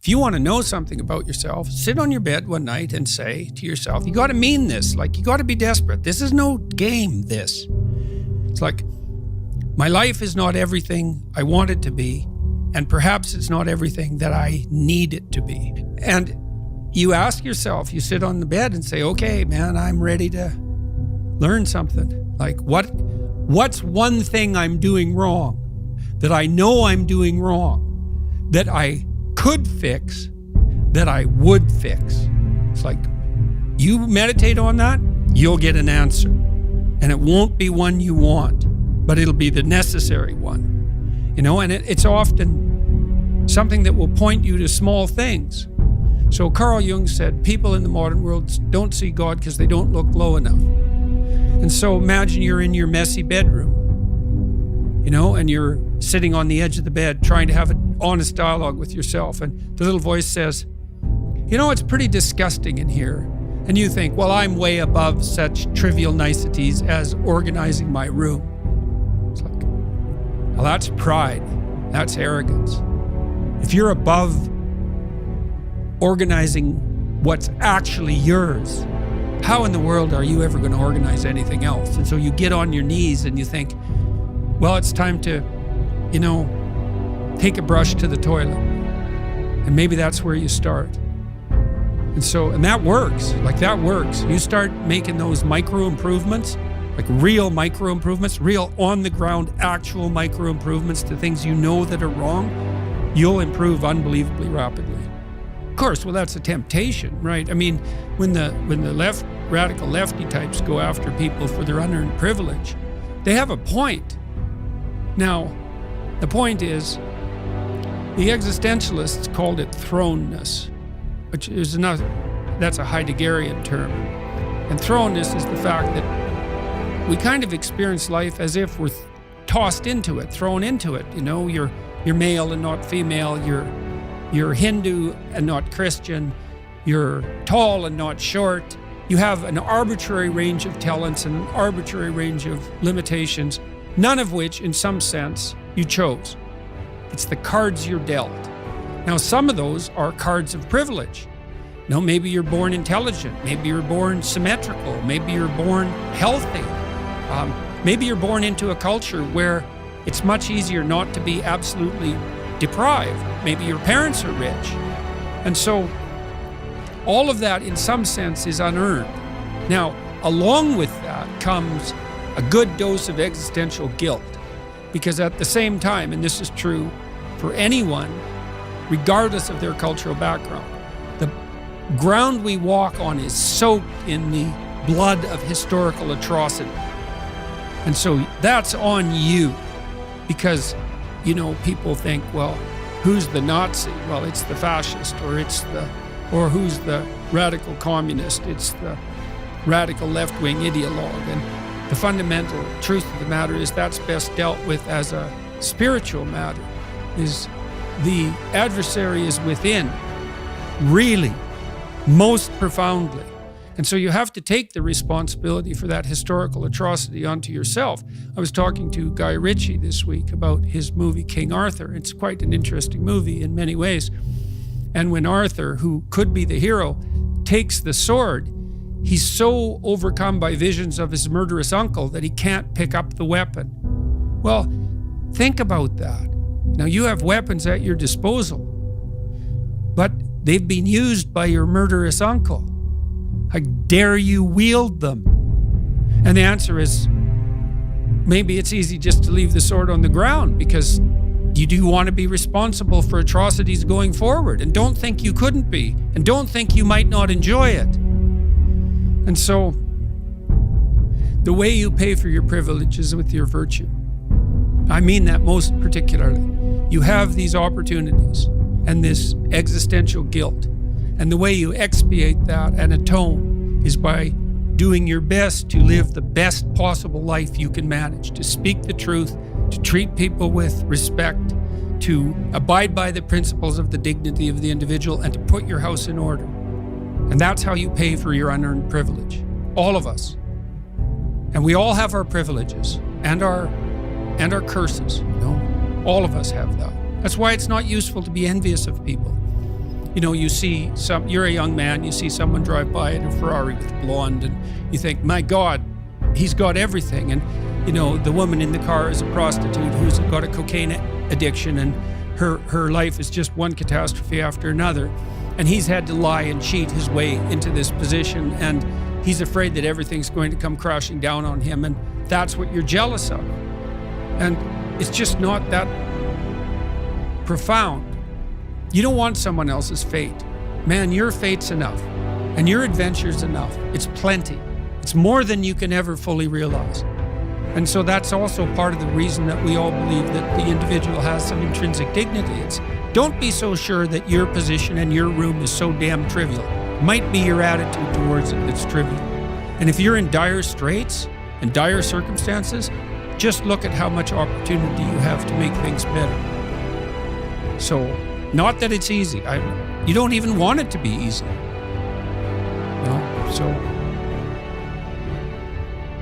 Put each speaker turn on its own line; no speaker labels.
If you want to know something about yourself, sit on your bed one night and say to yourself, you got to mean this. Like, you got to be desperate. This is no game, this. It's like, my life is not everything I want it to be, and perhaps it's not everything that I need it to be. And you ask yourself, you sit on the bed and say, okay, man, I'm ready to learn something. Like, what's one thing I'm doing wrong, that I know I'm doing wrong, that I could fix, that I would fix? It's like, you meditate on that, you'll get an answer. And it won't be one you want, but it'll be the necessary one. And it's often something that will point you to small things. So Carl Jung said, people in the modern world don't see God because they don't look low enough. And so imagine you're in your messy bedroom, and you're sitting on the edge of the bed trying to have an honest dialogue with yourself. And the little voice says, it's pretty disgusting in here. And you think, well, I'm way above such trivial niceties as organizing my room. It's like, well, that's pride. That's arrogance. If you're above organizing what's actually yours, how in the world are you ever going to organize anything else? And so you get on your knees and you think, well, it's time to, take a brush to the toilet. And maybe that's where you start. And that works. Like, that works. You start making those micro improvements, like real micro improvements, real on the ground, actual micro improvements to things that are wrong, you'll improve unbelievably rapidly. Of course, well, that's a temptation, right? I mean, when the radical lefty types go after people for their unearned privilege, they have a point. Now, the point is, the existentialists called it thrownness, which is that's a Heideggerian term. And thrownness is the fact that we kind of experience life as if we're tossed into it, thrown into it. You're male and not female, you're Hindu and not Christian, you're tall and not short. You have an arbitrary range of talents and an arbitrary range of limitations, none of which, in some sense, you chose. It's the cards you're dealt. Now, some of those are cards of privilege. Maybe you're born intelligent, maybe you're born symmetrical, maybe you're born healthy. Maybe you're born into a culture where it's much easier not to be absolutely deprived. Maybe your parents are rich. And so all of that, in some sense, is unearned. Now, along with that comes a good dose of existential guilt. Because at the same time, and this is true for anyone, regardless of their cultural background, the ground we walk on is soaked in the blood of historical atrocity. And so that's on you. Because, people think, well, who's the Nazi? Well, it's the fascist, or who's the radical communist? It's the radical left-wing ideologue. And the fundamental truth of the matter is that's best dealt with as a spiritual matter. Is the adversary is within, really, most profoundly. And so you have to take the responsibility for that historical atrocity onto yourself. I was talking to Guy Ritchie this week about his movie King Arthur. It's quite an interesting movie in many ways. And when Arthur, who could be the hero, takes the sword, he's so overcome by visions of his murderous uncle that he can't pick up the weapon. Well, think about that. Now, you have weapons at your disposal, but they've been used by your murderous uncle. How dare you wield them? And the answer is, maybe it's easy just to leave the sword on the ground because you do want to be responsible for atrocities going forward. And don't think you couldn't be. And don't think you might not enjoy it. And so, the way you pay for your privilege is with your virtue. I mean that most particularly. You have these opportunities and this existential guilt. And the way you expiate that and atone is by doing your best to live the best possible life you can manage, to speak the truth, to treat people with respect, to abide by the principles of the dignity of the individual, and to put your house in order. And that's how you pay for your unearned privilege. All of us. And we all have our privileges and our curses. All of us have that. That's why it's not useful to be envious of people. you see you're a young man, you see someone drive by in a Ferrari with blonde, and you think, my God, he's got everything. And, the woman in the car is a prostitute who's got a cocaine addiction, and her life is just one catastrophe after another. And he's had to lie and cheat his way into this position, and he's afraid that everything's going to come crashing down on him, and that's what you're jealous of. And it's just not that profound. You don't want someone else's fate. Man, your fate's enough, and your adventure's enough. It's plenty. It's more than you can ever fully realize. And so that's also part of the reason that we all believe that the individual has some intrinsic dignity. It's don't be so sure that your position and your room is so damn trivial. Might be your attitude towards it that's trivial. And if you're in dire straits and dire circumstances, just look at how much opportunity you have to make things better. So, not that it's easy. You don't even want it to be easy. So